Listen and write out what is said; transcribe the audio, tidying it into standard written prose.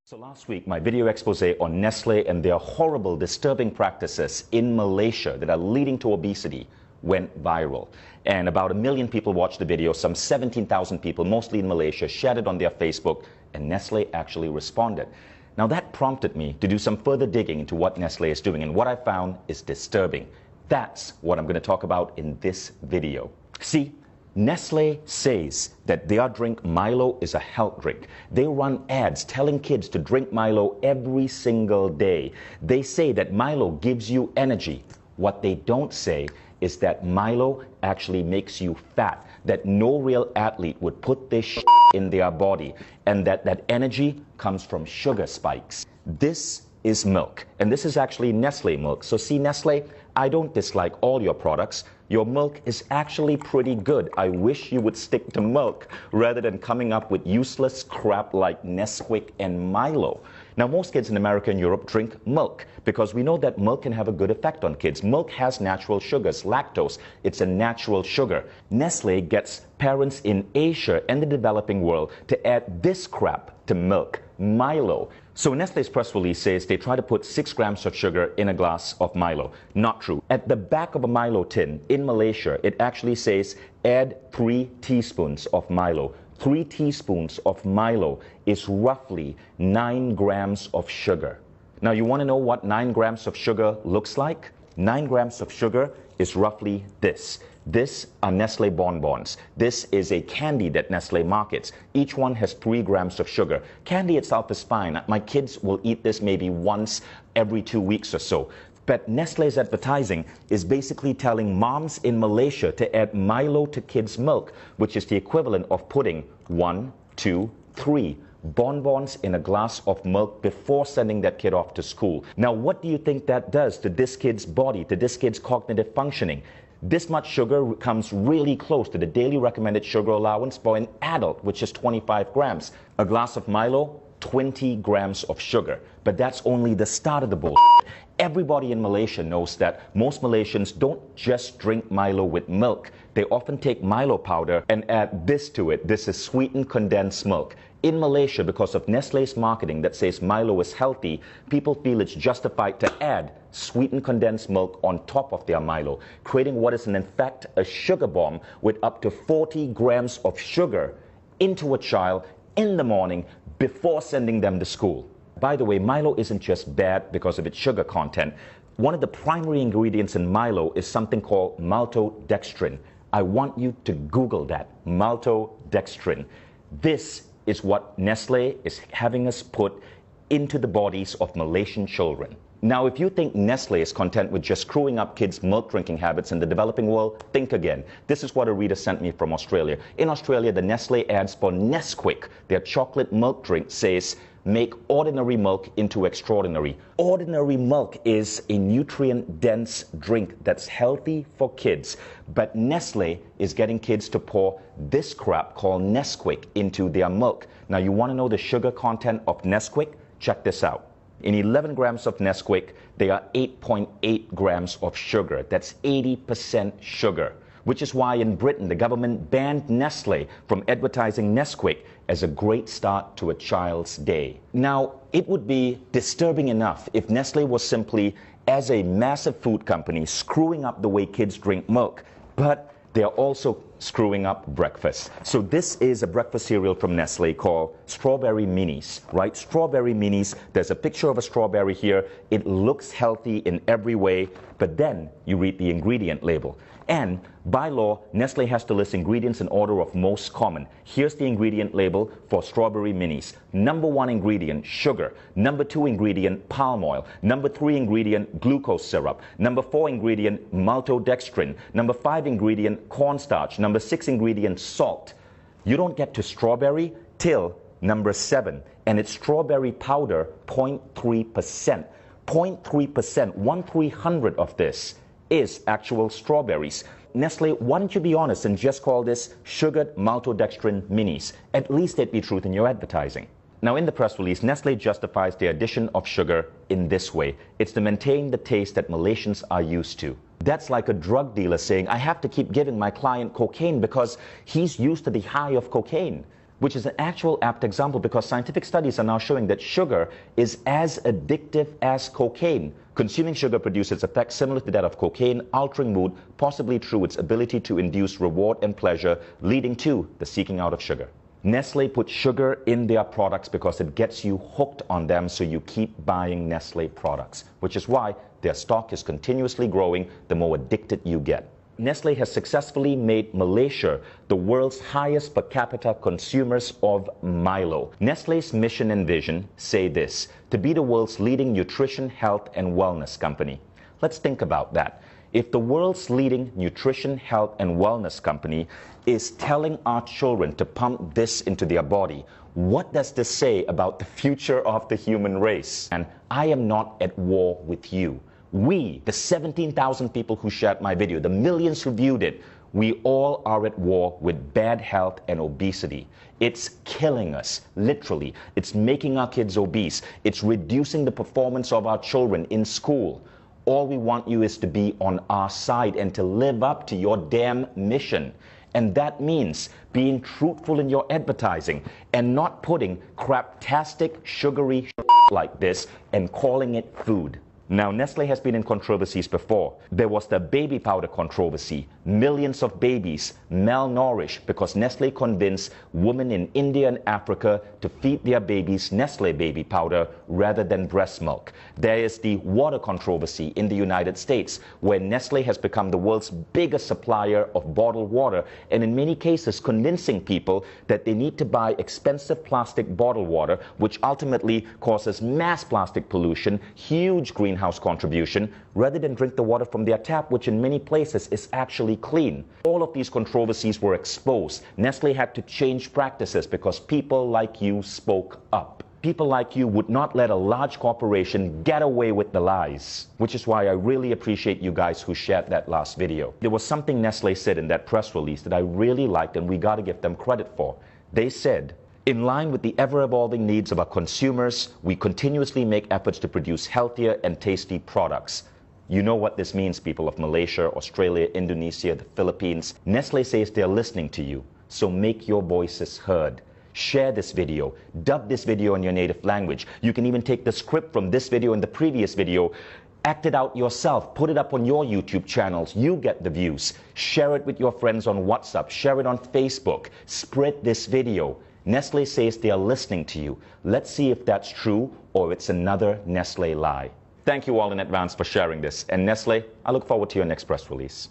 So last week, my video expose on Nestle and their horrible, disturbing practices in Malaysia that are leading to obesity went viral. And about 1 million people watched the video. Some 17,000 people, mostly in Malaysia, shared it on their Facebook, and Nestle actually responded. Now that prompted me to do some further digging into what Nestle is doing, and what I found is disturbing. That's what I'm going to talk about in this video. See, Nestle says that their drink Milo is a health drink. They run ads telling kids to drink Milo every single day. They say that Milo gives you energy. What they don't say is that Milo actually makes you fat, that no real athlete would put this shit in their body, and that energy comes from sugar spikes. This is milk, and this is actually Nestle milk. So see, Nestle, I don't dislike all your products. Your milk is actually pretty good. I wish you would stick to milk rather than coming up with useless crap like Nesquik and Milo. Now, most kids in America and Europe drink milk because we know that milk can have a good effect on kids. Milk has natural sugars, lactose. It's a natural sugar. Nestle gets parents in Asia and the developing world to add this crap to milk, Milo. So Nestle's press release says they try to put 6 grams of sugar in a glass of Milo. Not true. At the back of a Milo tin in Malaysia, it actually says add 3 teaspoons of Milo. 3 teaspoons of Milo is roughly 9 grams of sugar. Now you want to know what 9 grams of sugar looks like? 9 grams of sugar is roughly this. This are Nestle bonbons. This is a candy that Nestle markets. Each one has 3 grams of sugar. Candy itself is fine. My kids will eat this maybe once every 2 weeks or so. But Nestle's advertising is basically telling moms in Malaysia to add Milo to kids' milk, which is the equivalent of putting 1, 2, 3 bonbons in a glass of milk before sending that kid off to school. Now, what do you think that does to this kid's body, to this kid's cognitive functioning? This much sugar comes really close to the daily recommended sugar allowance for an adult, which is 25 grams. A glass of Milo, 20 grams of sugar. But that's only the start of the bullshit. Everybody in Malaysia knows that most Malaysians don't just drink Milo with milk. They often take Milo powder and add this to it. This is sweetened condensed milk. In Malaysia, because of Nestle's marketing that says Milo is healthy, people feel it's justified to add sweetened condensed milk on top of their Milo, creating what is in fact a sugar bomb with up to 40 grams of sugar into a child in the morning before sending them to school. By the way, Milo isn't just bad because of its sugar content. One of the primary ingredients in Milo is something called maltodextrin. I want you to Google that, maltodextrin. This is what Nestle is having us put into the bodies of Malaysian children. Now, if you think Nestle is content with just screwing up kids' milk drinking habits in the developing world, think again. This is what a reader sent me from Australia. In Australia, the Nestle ads for Nesquik, their chocolate milk drink, says, make ordinary milk into extraordinary. Ordinary milk is a nutrient-dense drink that's healthy for kids. But Nestle is getting kids to pour this crap called Nesquik into their milk. Now, you want to know the sugar content of Nesquik? Check this out. In 11 grams of Nesquik, there are 8.8 grams of sugar. That's 80% sugar, which is why in Britain, the government banned Nestle from advertising Nesquik as a great start to a child's day. Now, it would be disturbing enough if Nestle was simply, as a massive food company, screwing up the way kids drink milk, but they're also screwing up breakfast. So this is a breakfast cereal from Nestle called Strawberry Minis, right? Strawberry Minis, there's a picture of a strawberry here. It looks healthy in every way, but then you read the ingredient label. And by law, Nestle has to list ingredients in order of most common. Here's the ingredient label for Strawberry Minis. Number 1 ingredient, sugar. Number 2 ingredient, palm oil. Number 3 ingredient, glucose syrup. Number 4 ingredient, maltodextrin. Number 5 ingredient, cornstarch. Number 6 ingredient, salt. You don't get to strawberry till number 7, and it's strawberry powder, 0.3%. 0.3%, 1/300 of this is actual strawberries. Nestle, why don't you be honest and just call this sugared maltodextrin minis? At least there'd be truth in your advertising. Now, in the press release, Nestle justifies the addition of sugar in this way. It's to maintain the taste that Malaysians are used to. That's like a drug dealer saying, I have to keep giving my client cocaine because he's used to the high of cocaine. which is an actual apt example because scientific studies are now showing that sugar is as addictive as cocaine. Consuming sugar produces effects similar to that of cocaine, altering mood, possibly through its ability to induce reward and pleasure, leading to the seeking out of sugar. Nestle puts sugar in their products because it gets you hooked on them, so you keep buying Nestle products, which is why their stock is continuously growing the more addicted you get. Nestle has successfully made Malaysia the world's highest per capita consumers of Milo. Nestle's mission and vision say this: to be the world's leading nutrition, health, and wellness company. Let's think about that. If the world's leading nutrition, health, and wellness company is telling our children to pump this into their body, what does this say about the future of the human race? And I am not at war with you. We, the 17,000 people who shared my video, the millions who viewed it, we all are at war with bad health and obesity. It's killing us, literally. It's making our kids obese. It's reducing the performance of our children in school. All we want you is to be on our side and to live up to your damn mission. And that means being truthful in your advertising and not putting craptastic, sugary like this and calling it food. Now, Nestle has been in controversies before. There was the baby powder controversy. Millions of babies malnourished because Nestle convinced women in India and Africa to feed their babies Nestle baby powder rather than breast milk. There is the water controversy in the United States, where Nestle has become the world's biggest supplier of bottled water, and in many cases convincing people that they need to buy expensive plastic bottled water, which ultimately causes mass plastic pollution, huge greenhouse contribution, rather than drink the water from their tap, which in many places is actually clean. All of these controversies were exposed. Nestle had to change practices because people like you spoke up. People like you would not let a large corporation get away with the lies, which is why I really appreciate you guys who shared that last video. There was something Nestle said in that press release that I really liked, and we got to give them credit for. They said, in line with the ever-evolving needs of our consumers, we continuously make efforts to produce healthier and tasty products. You know what this means, people of Malaysia, Australia, Indonesia, the Philippines. Nestle says they're listening to you, so make your voices heard. Share this video, dub this video in your native language. You can even take the script from this video and the previous video, act it out yourself, put it up on your YouTube channels. You get the views. Share it with your friends on WhatsApp, share it on Facebook, spread this video. Nestle says they are listening to you. Let's see if that's true or it's another Nestle lie. Thank you all in advance for sharing this. And Nestle, I look forward to your next press release.